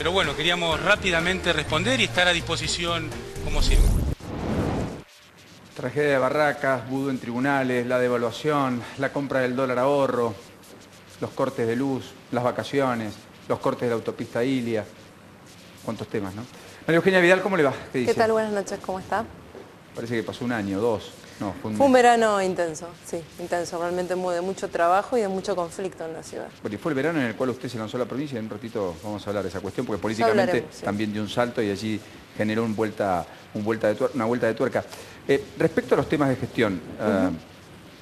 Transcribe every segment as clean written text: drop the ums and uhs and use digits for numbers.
Pero bueno, queríamos rápidamente responder y estar a disposición como siempre. Tragedia de Barracas, vudú en tribunales, la devaluación, la compra del dólar ahorro, los cortes de luz, las vacaciones, los cortes de la autopista Ilia. Cuántos temas, ¿no? María Eugenia Vidal, ¿cómo le va? ¿Qué dice? ¿Qué tal? Buenas noches, ¿cómo está? Parece que pasó un año, dos. No, fue un verano intenso, sí, intenso, realmente de mucho trabajo y de mucho conflicto en la ciudad. Bueno, y fue el verano en el cual usted se lanzó a la provincia, en un ratito vamos a hablar de esa cuestión, porque políticamente sí, también dio un salto y allí generó una vuelta de tuerca. Respecto a los temas de gestión,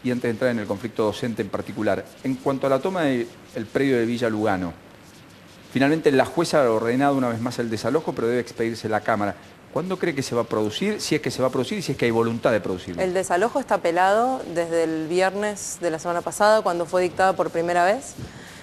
y antes de entrar en el conflicto docente en particular, en cuanto a la toma del predio de Villa Lugano, finalmente la jueza ha ordenado una vez más el desalojo, pero debe expedirse la Cámara. ¿Cuándo cree que se va a producir? Si es que se va a producir y si es que hay voluntad de producirlo. El desalojo está apelado desde el viernes de la semana pasada, cuando fue dictada por primera vez.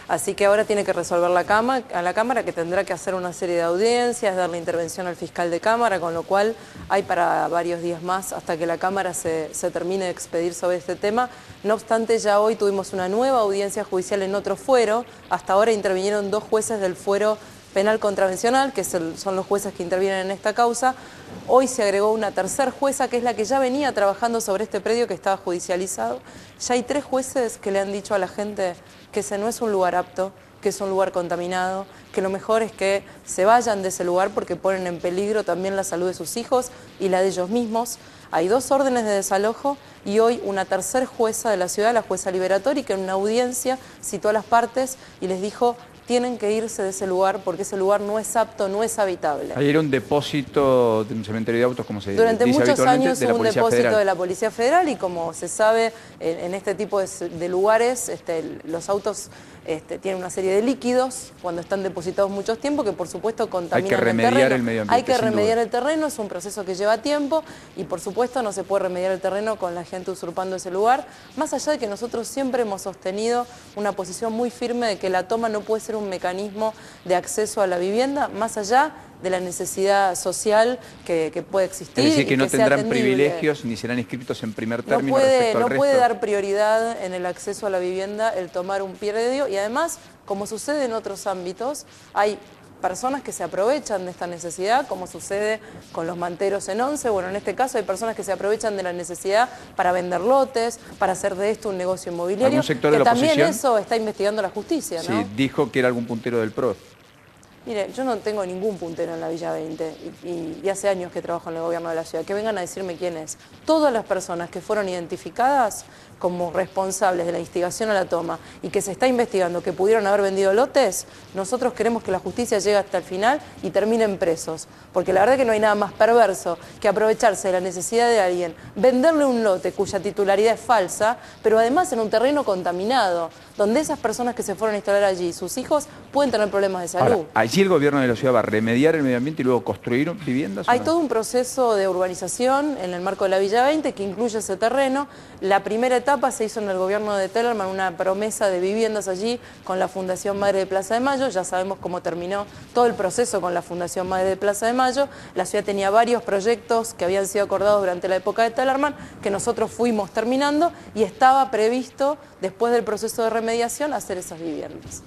Así que ahora tiene que resolver a la Cámara, que tendrá que hacer una serie de audiencias, darle intervención al fiscal de Cámara, con lo cual hay para varios días más hasta que la Cámara se termine de expedir sobre este tema. No obstante, ya hoy tuvimos una nueva audiencia judicial en otro fuero. Hasta ahora intervinieron 2 jueces del fuero penal contravencional, que son los jueces que intervienen en esta causa. Hoy se agregó una tercera jueza, que es la que ya venía trabajando sobre este predio que estaba judicializado. Ya hay 3 jueces que le han dicho a la gente que ese no es un lugar apto, que es un lugar contaminado, que lo mejor es que se vayan de ese lugar porque ponen en peligro también la salud de sus hijos y la de ellos mismos. Hay 2 órdenes de desalojo y hoy una tercera jueza de la ciudad, la jueza Liberatori, que en una audiencia citó a las partes y les dijo: tienen que irse de ese lugar porque ese lugar no es apto, no es habitable. Ahí era un depósito de un cementerio de autos, como se dice Durante muchos años de la hubo un Policía depósito Federal. de la Policía Federal y, como se sabe, en este tipo de lugares los autos tienen una serie de líquidos cuando están depositados muchos tiempo que por supuesto contaminan el terreno. Hay que remediar el medio ambiente. Hay que remediar el terreno, es un proceso que lleva tiempo y por supuesto no se puede remediar el terreno con la gente usurpando ese lugar, más allá de que nosotros siempre hemos sostenido una posición muy firme de que la toma no puede ser un mecanismo de acceso a la vivienda, más allá de la necesidad social que puede existir. Es decir, que no tendrán atendible. Privilegios ni serán inscritos en primer término respecto al resto. No puede dar prioridad en el acceso a la vivienda el tomar un predio y además, como sucede en otros ámbitos, hay personas que se aprovechan de esta necesidad, como sucede con los manteros en Once. Bueno, en este caso hay personas que se aprovechan de la necesidad para vender lotes, para hacer de esto un negocio inmobiliario. ¿Algún sector de la también oposición? Eso está investigando la justicia, ¿no? Sí, dijo que era algún puntero del PRO. Mire, yo no tengo ningún puntero en la Villa 20 y hace años que trabajo en el gobierno de la ciudad. Que vengan a decirme quién es. Todas las personas que fueron identificadas como responsables de la instigación a la toma y que se está investigando que pudieron haber vendido lotes, nosotros queremos que la justicia llegue hasta el final y terminen presos. Porque la verdad que no hay nada más perverso que aprovecharse de la necesidad de alguien, venderle un lote cuya titularidad es falsa, pero además en un terreno contaminado, donde esas personas que se fueron a instalar allí, sus hijos, pueden tener problemas de salud. Ahora, allí el gobierno de la ciudad va a remediar el medio ambiente y luego construir viviendas. Hay todo un proceso de urbanización en el marco de la Villa 20 que incluye ese terreno. La primera etapa se hizo en el gobierno de Tellerman, una promesa de viviendas allí con la Fundación Madre de Plaza de Mayo. Ya sabemos cómo terminó todo el proceso con la Fundación Madre de Plaza de Mayo. La ciudad tenía varios proyectos que habían sido acordados durante la época de Tellerman, que nosotros fuimos terminando y estaba previsto, después del proceso de remediación, hacer esas viviendas.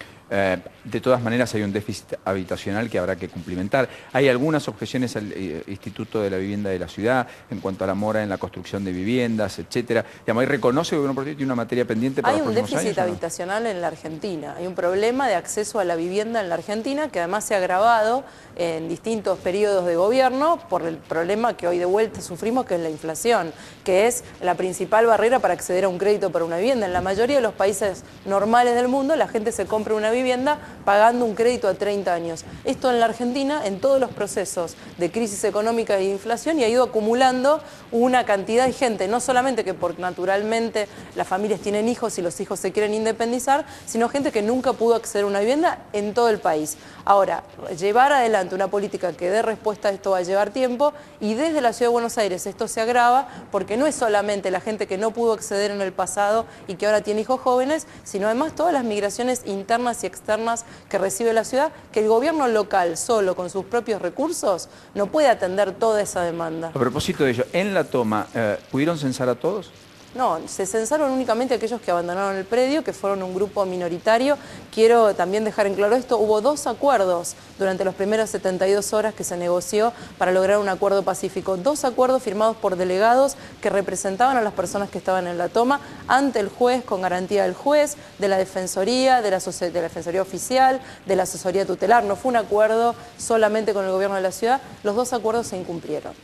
De todas maneras hay un déficit habitacional que habrá que cumplimentar. Hay algunas objeciones al Instituto de la Vivienda de la Ciudad en cuanto a la mora en la construcción de viviendas, etcétera. Digamos, ahí reconoce que el gobierno tiene una materia pendiente para los próximos años. Hay un déficit habitacional en la Argentina. Hay un problema de acceso a la vivienda en la Argentina que además se ha agravado en distintos periodos de gobierno por el problema que hoy de vuelta sufrimos, que es la inflación, que es la principal barrera para acceder a un crédito para una vivienda. En la mayoría de los países normales del mundo la gente se compra una vivienda pagando un crédito a 30 años. Esto en la Argentina, en todos los procesos de crisis económica e inflación, y ha ido acumulando una cantidad de gente, no solamente que por naturalmente las familias tienen hijos y los hijos se quieren independizar, sino gente que nunca pudo acceder a una vivienda en todo el país. Ahora, llevar adelante una política que dé respuesta a esto va a llevar tiempo y desde la Ciudad de Buenos Aires esto se agrava porque no es solamente la gente que no pudo acceder en el pasado y que ahora tiene hijos jóvenes, sino además todas las migraciones internas y externas que recibe la ciudad, que el gobierno local solo con sus propios recursos no puede atender toda esa demanda. A propósito de ello, en la toma, ¿pudieron censar a todos? No, se censaron únicamente aquellos que abandonaron el predio, que fueron un grupo minoritario. Quiero también dejar en claro esto, hubo 2 acuerdos durante las primeras 72 horas que se negoció para lograr un acuerdo pacífico. 2 acuerdos firmados por delegados que representaban a las personas que estaban en la toma ante el juez, con garantía del juez, de la Defensoría, de la Defensoría Oficial, de la Asesoría Tutelar. No fue un acuerdo solamente con el gobierno de la ciudad, los 2 acuerdos se incumplieron.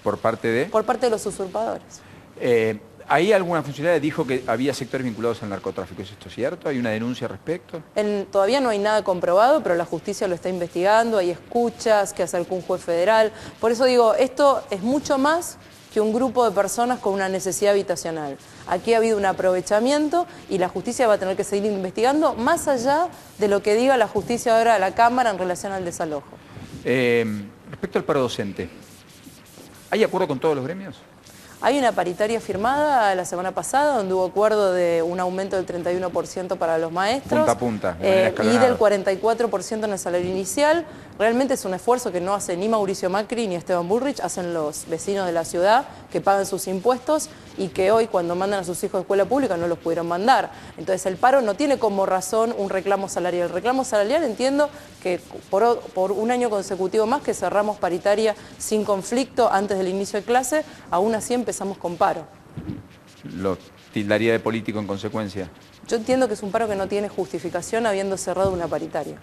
¿Por parte de? Por parte de los usurpadores. Ahí alguna funcionaria dijo que había sectores vinculados al narcotráfico. ¿Es esto cierto? ¿Hay una denuncia al respecto? Todavía no hay nada comprobado, pero la justicia lo está investigando, hay escuchas que acercó un juez federal. Por eso digo, esto es mucho más que un grupo de personas con una necesidad habitacional. Aquí ha habido un aprovechamiento y la justicia va a tener que seguir investigando más allá de lo que diga la justicia ahora a la Cámara en relación al desalojo. Respecto al paro docente, ¿hay acuerdo con todos los gremios? Hay una paritaria firmada la semana pasada donde hubo acuerdo de un aumento del 31% para los maestros. Punta a punta, de manera y escalonada. del 44% en el salario inicial. Realmente es un esfuerzo que no hace ni Mauricio Macri ni Esteban Bullrich, hacen los vecinos de la ciudad que pagan sus impuestos y que hoy cuando mandan a sus hijos a escuela pública no los pudieron mandar. Entonces el paro no tiene como razón un reclamo salarial. El reclamo salarial entiendo que por un año consecutivo más que cerramos paritaria sin conflicto antes del inicio de clase, aún así empezamos con paro. ¿Lo tildaría de político en consecuencia? Yo entiendo que es un paro que no tiene justificación habiendo cerrado una paritaria.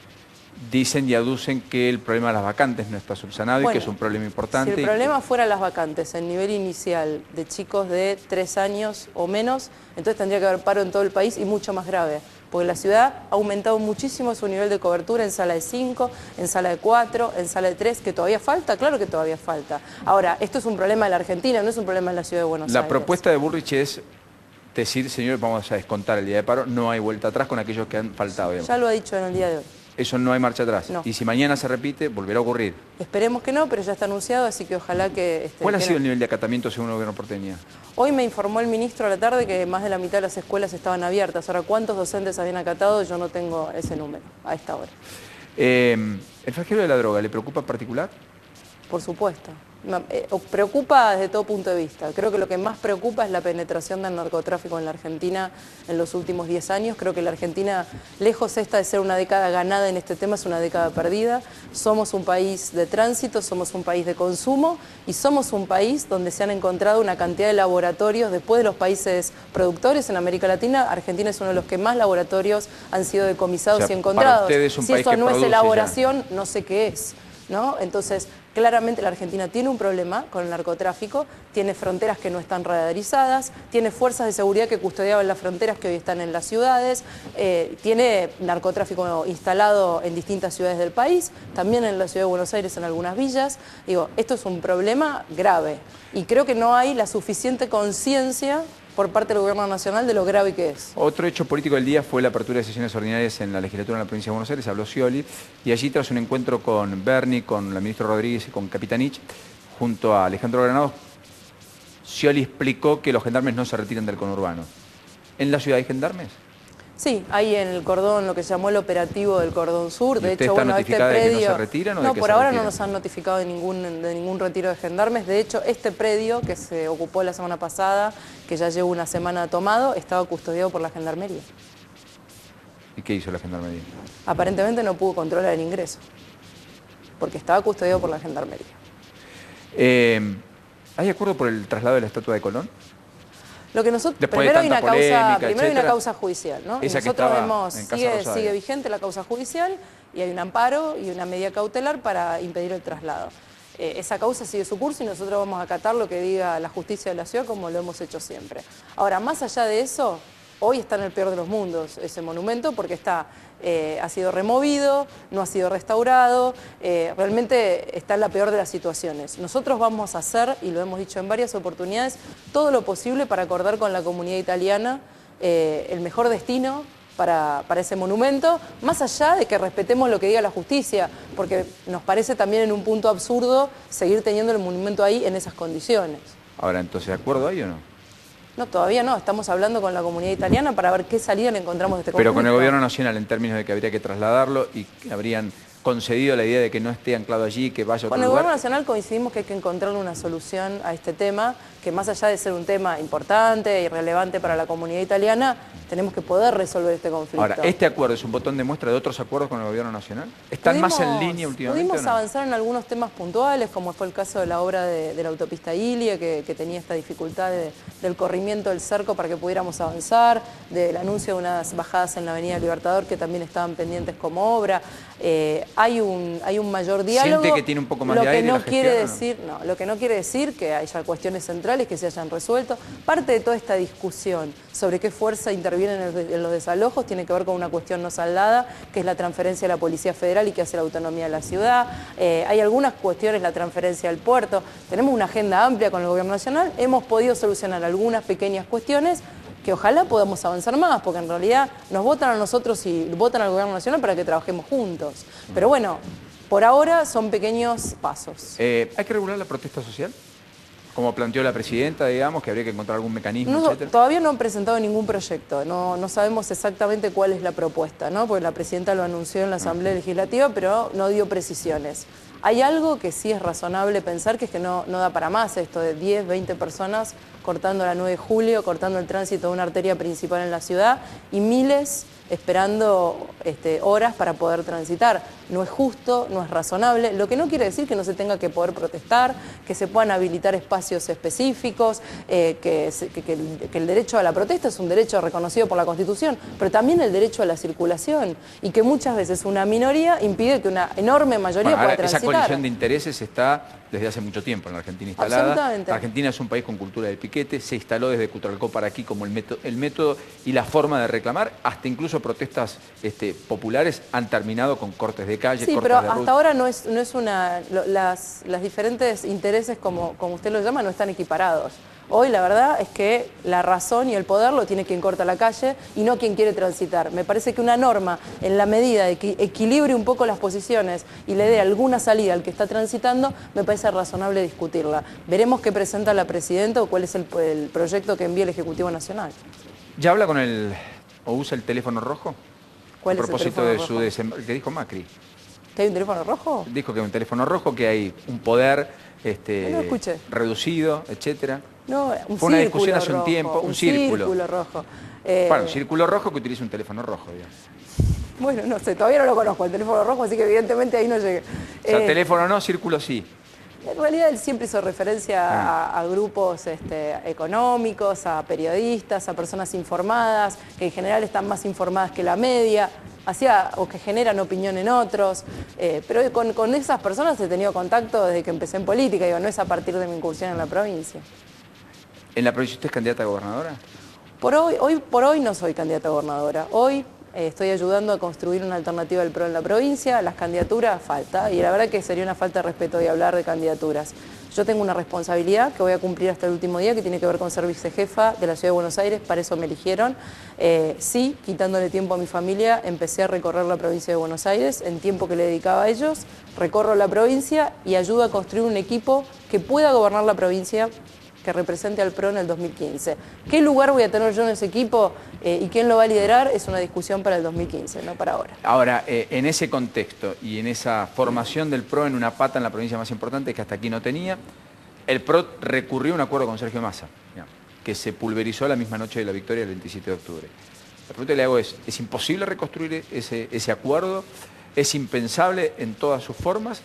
Dicen y aducen que el problema de las vacantes no está subsanado y que es un problema importante. Si el problema fuera las vacantes en nivel inicial de chicos de 3 años o menos, entonces tendría que haber paro en todo el país y mucho más grave. Porque la ciudad ha aumentado muchísimo su nivel de cobertura en sala de 5, en sala de 4, en sala de 3, que todavía falta, claro que todavía falta. Ahora, esto es un problema de la Argentina, no es un problema de la ciudad de Buenos Aires. La propuesta de Bullrich es decir, señores, vamos a descontar el día de paro, no hay vuelta atrás con aquellos que han faltado. Digamos. Ya lo ha dicho en el día de hoy. Eso no hay marcha atrás. No. Y si mañana se repite, volverá a ocurrir. Esperemos que no, pero ya está anunciado, así que ojalá que... ¿Cuál ha sido el nivel de acatamiento según el gobierno porteño? Hoy me informó el ministro a la tarde que más de la mitad de las escuelas estaban abiertas. Ahora, ¿cuántos docentes habían acatado? Yo no tengo ese número a esta hora. ¿El flagelo de la droga le preocupa en particular? Por supuesto. Preocupa desde todo punto de vista. Creo que lo que más preocupa es la penetración del narcotráfico en la Argentina en los últimos 10 años. Creo que la Argentina, lejos esta de ser una década ganada en este tema, es una década perdida. Somos un país de tránsito, somos un país de consumo y somos un país donde se han encontrado una cantidad de laboratorios. Después de los países productores en América Latina, Argentina es uno de los que más laboratorios han sido decomisados y encontrados. Para ustedes es un si país eso que no es produce elaboración, no sé qué es, ¿no? Entonces, claramente la Argentina tiene un problema con el narcotráfico, tiene fronteras que no están radarizadas, tiene fuerzas de seguridad que custodiaban las fronteras que hoy están en las ciudades, tiene narcotráfico instalado en distintas ciudades del país, también en la ciudad de Buenos Aires en algunas villas. Digo, esto es un problema grave y creo que no hay la suficiente conciencia por parte del Gobierno Nacional de lo grave que es. Otro hecho político del día fue la apertura de sesiones ordinarias en la legislatura en la provincia de Buenos Aires, habló Scioli, y allí tras un encuentro con Berni, con la ministra Rodríguez y con Capitanich, junto a Alejandro Granados, Scioli explicó que los gendarmes no se retiran del conurbano. ¿En la ciudad hay gendarmes? Sí, hay en el cordón, lo que se llamó el operativo del cordón sur. ¿Y De usted hecho, está bueno, notificada este predio... de que no se retiran o de no, que por se ahora retiran? no nos han notificado de ningún retiro de gendarmes. De hecho, este predio que se ocupó la semana pasada, que ya lleva una semana tomado, estaba custodiado por la Gendarmería. ¿Y qué hizo la gendarmería? Aparentemente no pudo controlar el ingreso, porque estaba custodiado por la Gendarmería. ¿Hay acuerdo por el traslado de la estatua de Colón? Lo que nosotros, Después de primero hay tanta una causa, polémica, hay una etcétera, causa judicial, ¿no? Y esa que nosotros estaba en Casa Rosada. sigue vigente la causa judicial y hay un amparo y una medida cautelar para impedir el traslado. Esa causa sigue su curso y nosotros vamos a acatar lo que diga la justicia de la ciudad como lo hemos hecho siempre. Ahora, más allá de eso, hoy está en el peor de los mundos ese monumento porque ha sido removido, no ha sido restaurado, realmente está en la peor de las situaciones. Nosotros vamos a hacer, y lo hemos dicho en varias oportunidades, todo lo posible para acordar con la comunidad italiana el mejor destino para ese monumento, más allá de que respetemos lo que diga la justicia, porque nos parece también en un punto absurdo seguir teniendo el monumento ahí en esas condiciones. Ahora, entonces, ¿de acuerdo hay o no? No, todavía no. Estamos hablando con la comunidad italiana para ver qué salida le encontramos de este conflicto. Pero con el gobierno nacional, en términos de que habría que trasladarlo y que habrían concedido la idea de que no esté anclado allí, que vaya a otro Con el lugar. Gobierno Nacional coincidimos que hay que encontrarle una solución a este tema, que más allá de ser un tema importante y relevante para la comunidad italiana, tenemos que poder resolver este conflicto. Ahora, ¿este acuerdo es un botón de muestra de otros acuerdos con el Gobierno Nacional? ¿Están más en línea últimamente Pudimos o no? avanzar en algunos temas puntuales, como fue el caso de la obra de la autopista Ilia, que tenía esta dificultad del corrimiento del cerco para que pudiéramos avanzar, del anuncio de unas bajadas en la Avenida Libertador que también estaban pendientes como obra. Hay un mayor diálogo. ¿Siente que tiene un poco más lo de que aire no la gestión, quiere o no? decir, no, lo que no quiere decir que haya cuestiones centrales que se hayan resuelto. Parte de toda esta discusión sobre qué fuerza interviene en los desalojos tiene que ver con una cuestión no saldada, que es la transferencia a la Policía Federal y que hace la autonomía de la ciudad. Hay algunas cuestiones, la transferencia al puerto. Tenemos una agenda amplia con el Gobierno Nacional. Hemos podido solucionar algunas pequeñas cuestiones que ojalá podamos avanzar más, porque en realidad nos votan a nosotros y votan al Gobierno Nacional para que trabajemos juntos. Pero bueno, por ahora son pequeños pasos. ¿Hay que regular la protesta social? Como planteó la presidenta, digamos, que habría que encontrar algún mecanismo, etcétera. Todavía no han presentado ningún proyecto, no sabemos exactamente cuál es la propuesta, ¿no? Porque la presidenta lo anunció en la Asamblea Legislativa, pero no dio precisiones. Hay algo que sí es razonable pensar, que es que no da para más esto de 10, 20 personas cortando la 9 de julio, cortando el tránsito de una arteria principal en la ciudad y miles esperando horas para poder transitar. No es justo, no es razonable, lo que no quiere decir que no se tenga que poder protestar, que se puedan habilitar espacios específicos, que el derecho a la protesta es un derecho reconocido por la Constitución, pero también el derecho a la circulación, y que muchas veces una minoría impide que una enorme mayoría pueda transitar. Esa colisión de intereses está desde hace mucho tiempo en la Argentina instalada. Absolutamente. Argentina es un país con cultura del piquete, se instaló desde Cutralcó para aquí como el método y la forma de reclamar, hasta incluso protestas populares han terminado con cortes de calle, sí, cortes pero de ruta. hasta ahora no es una... Las diferentes intereses, como usted lo llama, no están equiparados. Hoy la verdad es que la razón y el poder lo tiene quien corta la calle y no quien quiere transitar. Me parece que una norma, en la medida de que equilibre un poco las posiciones y le dé alguna salida al que está transitando, me parece razonable discutirla. Veremos qué presenta la presidenta o cuál es el proyecto que envía el Ejecutivo Nacional. ¿Ya habla con o usa el teléfono rojo? ¿Cuál A es el propósito teléfono de rojo? que dijo Macri. ¿Que hay un teléfono rojo? Dijo que hay un teléfono rojo, que hay un poder No escuché. reducido, etcétera. No, Fue una discusión hace un tiempo, un círculo. círculo rojo. Bueno, un círculo rojo que utiliza un teléfono rojo, digamos. Bueno, no sé, todavía no lo conozco, el teléfono rojo, así que evidentemente ahí no llegué. O sea, teléfono no, círculo sí. En realidad él siempre hizo referencia a grupos económicos, a periodistas, a personas informadas, que en general están más informadas que la media, o que generan opinión en otros. Pero con esas personas he tenido contacto desde que empecé en política, digo, no es a partir de mi incursión en la provincia. ¿En la provincia usted es candidata a gobernadora? Por hoy no soy candidata a gobernadora. Hoy estoy ayudando a construir una alternativa del PRO en la provincia. Las candidaturas falta, y la verdad que sería una falta de respeto de hablar de candidaturas. Yo tengo una responsabilidad que voy a cumplir hasta el último día, que tiene que ver con ser vicejefa de la Ciudad de Buenos Aires, para eso me eligieron. Sí, quitándole tiempo a mi familia, empecé a recorrer la provincia de Buenos Aires, en tiempo que le dedicaba a ellos, recorro la provincia y ayudo a construir un equipo que pueda gobernar la provincia, que represente al PRO en el 2015. ¿Qué lugar voy a tener yo en ese equipo y quién lo va a liderar? Es una discusión para el 2015, no para ahora. Ahora, en ese contexto y en esa formación del PRO en una pata en la provincia más importante que hasta aquí no tenía, el PRO recurrió a un acuerdo con Sergio Massa, digamos, que se pulverizó la misma noche de la victoria del 27 de octubre. La pregunta que le hago ¿es imposible reconstruir ese acuerdo? ¿Es impensable en todas sus formas?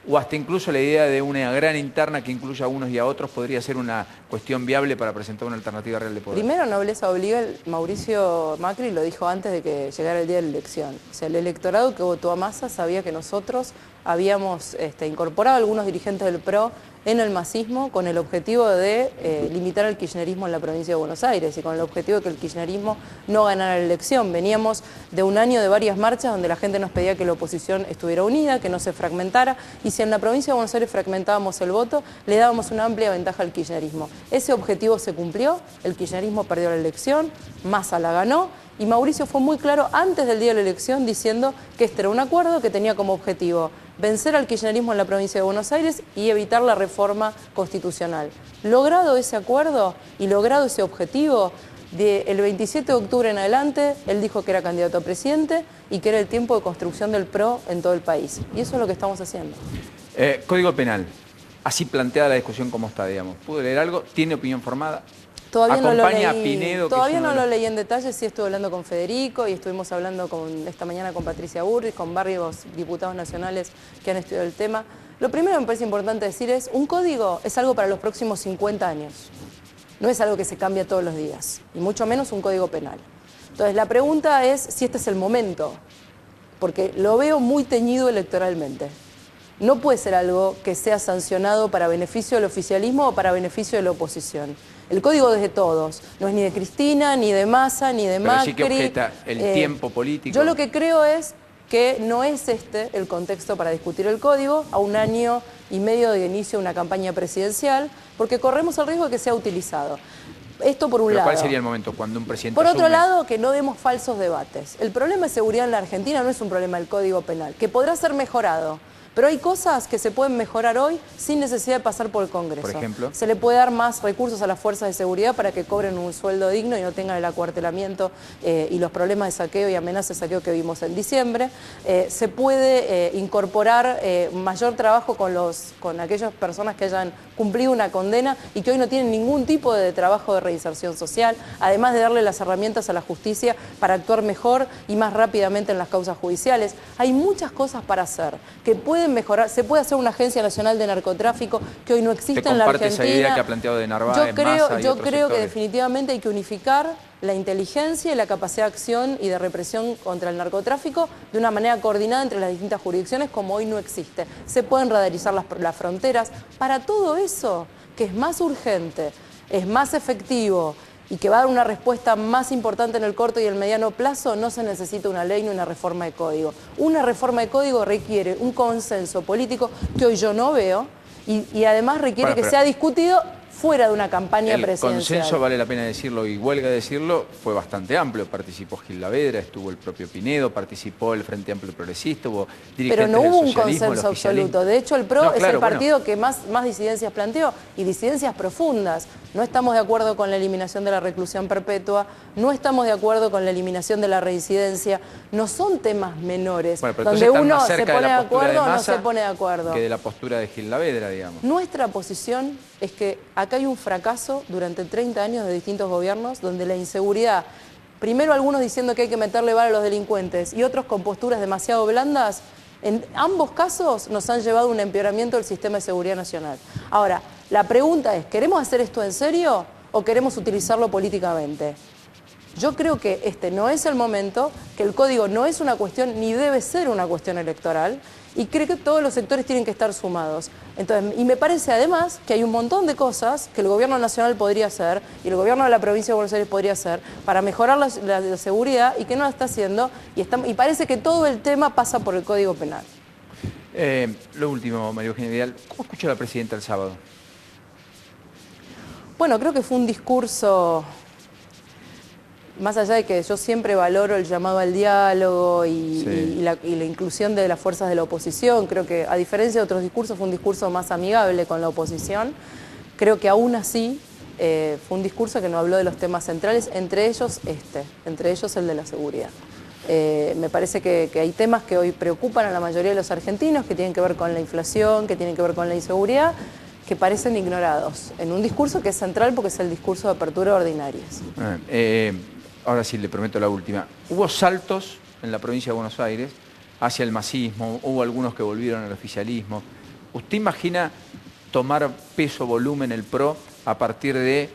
¿O hasta incluso la idea de una gran interna que incluya a unos y a otros podría ser una cuestión viable para presentar una alternativa real de poder? Primero, nobleza obliga, Mauricio Macri lo dijo antes de que llegara el día de la elección. O sea, el electorado que votó a Massa sabía que nosotros habíamos incorporado a algunos dirigentes del PRO en el masismo con el objetivo de limitar el kirchnerismo en la provincia de Buenos Aires y con el objetivo de que el kirchnerismo no ganara la elección. Veníamos de un año de varias marchas donde la gente nos pedía que la oposición estuviera unida, que no se fragmentara, y si en la provincia de Buenos Aires fragmentábamos el voto, le dábamos una amplia ventaja al kirchnerismo. Ese objetivo se cumplió, el kirchnerismo perdió la elección, Massa la ganó, y Mauricio fue muy claro antes del día de la elección diciendo que este era un acuerdo que tenía como objetivo vencer al kirchnerismo en la provincia de Buenos Aires y evitar la reforma constitucional. Logrado ese acuerdo y logrado ese objetivo, El 27 de octubre en adelante, él dijo que era candidato a presidente y que era el tiempo de construcción del PRO en todo el país. Y eso es lo que estamos haciendo. Código penal, así planteada la discusión como está, digamos. ¿Pudo leer algo? ¿Tiene opinión formada? Todavía no lo leí, a Pinedo, todavía no lo leí en detalle, sí estuve hablando con Federico y estuvimos hablando esta mañana con Patricia Burris, con varios diputados nacionales que han estudiado el tema. Lo primero que me parece importante decir es, un código es algo para los próximos 50 años. No es algo que se cambia todos los días, y mucho menos un código penal. Entonces la pregunta es si este es el momento, porque lo veo muy teñido electoralmente. No puede ser algo que sea sancionado para beneficio del oficialismo o para beneficio de la oposición. El código es de todos, no es ni de Cristina, ni de Massa, ni de Macri. Pero sí que objeta el tiempo político. Yo lo que creo es que no es este el contexto para discutir el código a 1 año y medio de inicio de una campaña presidencial, porque corremos el riesgo de que sea utilizado. Esto por un lado. ¿Cuál sería el momento cuando un presidente Por otro asume? lado, que no demos falsos debates. El problema de seguridad en la Argentina no es un problema del Código Penal, que podrá ser mejorado. Pero hay cosas que se pueden mejorar hoy sin necesidad de pasar por el Congreso. Por ejemplo, se le puede dar más recursos a las fuerzas de seguridad para que cobren un sueldo digno y no tengan el acuartelamiento y los problemas de saqueo y amenazas de saqueo que vimos en diciembre. Se puede incorporar mayor trabajo con aquellas personas que hayan cumplido una condena y que hoy no tienen ningún tipo de trabajo de reinserción social, además de darle las herramientas a la justicia para actuar mejor y más rápidamente en las causas judiciales. Hay muchas cosas para hacer que pueden mejorar. Se puede hacer una agencia nacional de narcotráfico que hoy no existe en la Argentina. ¿Te comparte esa idea que ha planteado de Narváez, Massa y yo otros creo que sectores? definitivamente hay que unificar la inteligencia y la capacidad de acción y de represión contra el narcotráfico de una manera coordinada entre las distintas jurisdicciones, como hoy no existe. Se pueden radarizar las fronteras. Para todo eso, que es más urgente, es más efectivo y que va a dar una respuesta más importante en el corto y el mediano plazo, no se necesita una ley ni una reforma de código. Una reforma de código requiere un consenso político que hoy yo no veo y además requiere que sea discutido fuera de una campaña presidencial. El consenso, vale la pena decirlo y huelga decirlo, fue bastante amplio. Participó Gil Lavedra, estuvo el propio Pinedo, participó el Frente Amplio Progresista, hubo dirigentes Pero no hubo del un socialismo, consenso el oficialismo. absoluto. De hecho, el PRO No, es claro, el partido que más disidencias planteó y disidencias profundas. No estamos de acuerdo con la eliminación de la reclusión perpetua, no estamos de acuerdo con la eliminación de la reincidencia. No son temas menores, Bueno, pero donde uno más se cerca pone de la postura acuerdo o no Massa se pone de acuerdo. que de la postura de Gil Lavedra, digamos. Nuestra posición es que acá hay un fracaso durante 30 años de distintos gobiernos donde la inseguridad, primero algunos diciendo que hay que meterle vara a los delincuentes y otros con posturas demasiado blandas, en ambos casos nos han llevado a un empeoramiento del sistema de seguridad nacional. Ahora, la pregunta es, ¿queremos hacer esto en serio o queremos utilizarlo políticamente? Yo creo que este no es el momento, que el código no es una cuestión ni debe ser una cuestión electoral y creo que todos los sectores tienen que estar sumados. Entonces, y me parece además que hay un montón de cosas que el gobierno nacional podría hacer y el gobierno de la provincia de Buenos Aires podría hacer para mejorar la seguridad y que no la está haciendo y parece que todo el tema pasa por el Código Penal. Lo último, María Eugenia Vidal, ¿cómo escuchó a la presidenta el sábado? Bueno, creo que fue un discurso, más allá de que yo siempre valoro el llamado al diálogo y la inclusión de las fuerzas de la oposición, creo que a diferencia de otros discursos fue un discurso más amigable con la oposición, creo que aún así fue un discurso que no habló de los temas centrales, entre ellos el de la seguridad. Me parece que hay temas que hoy preocupan a la mayoría de los argentinos, que tienen que ver con la inflación, que tienen que ver con la inseguridad, que parecen ignorados en un discurso que es central porque es el discurso de apertura de ordinarias. Ahora sí, le prometo la última. Hubo saltos en la provincia de Buenos Aires hacia el masismo, hubo algunos que volvieron al oficialismo. ¿Usted imagina tomar peso, volumen el PRO a partir de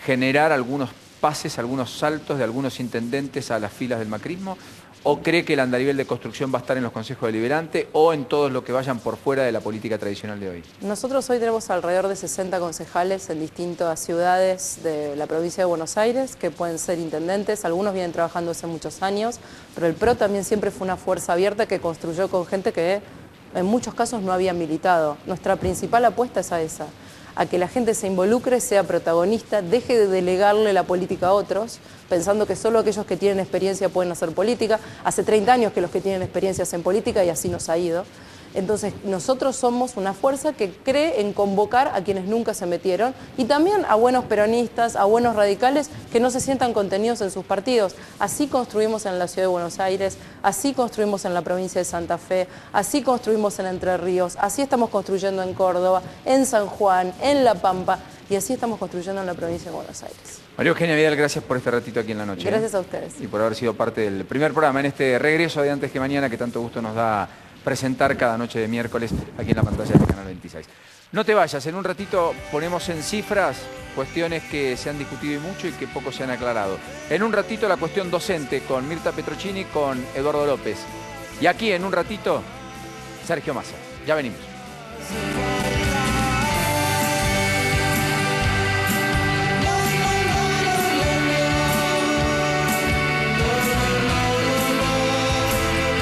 generar algunos pases, algunos saltos de algunos intendentes a las filas del macrismo? ¿O cree que el andarivel de construcción va a estar en los consejos deliberantes o en todos los que vayan por fuera de la política tradicional de hoy? Nosotros hoy tenemos alrededor de 60 concejales en distintas ciudades de la provincia de Buenos Aires que pueden ser intendentes, algunos vienen trabajando hace muchos años, pero el PRO también siempre fue una fuerza abierta que construyó con gente que en muchos casos no había militado. Nuestra principal apuesta es a esa, a que la gente se involucre, sea protagonista, deje de delegarle la política a otros, pensando que solo aquellos que tienen experiencia pueden hacer política. Hace 30 años que los que tienen experiencia hacen política y así nos ha ido. Entonces, nosotros somos una fuerza que cree en convocar a quienes nunca se metieron y también a buenos peronistas, a buenos radicales que no se sientan contenidos en sus partidos. Así construimos en la Ciudad de Buenos Aires, así construimos en la provincia de Santa Fe, así construimos en Entre Ríos, así estamos construyendo en Córdoba, en San Juan, en La Pampa y así estamos construyendo en la provincia de Buenos Aires. María Eugenia Vidal, gracias por este ratito aquí en la noche. Gracias a ustedes. Y por haber sido parte del primer programa en este regreso de Antes que Mañana, que tanto gusto nos da presentar cada noche de miércoles aquí en la pantalla del Canal 26. No te vayas, en un ratito ponemos en cifras cuestiones que se han discutido y mucho y que poco se han aclarado. En un ratito la cuestión docente con Mirta Petrocchini, con Eduardo López. Y aquí en un ratito, Sergio Massa. Ya venimos.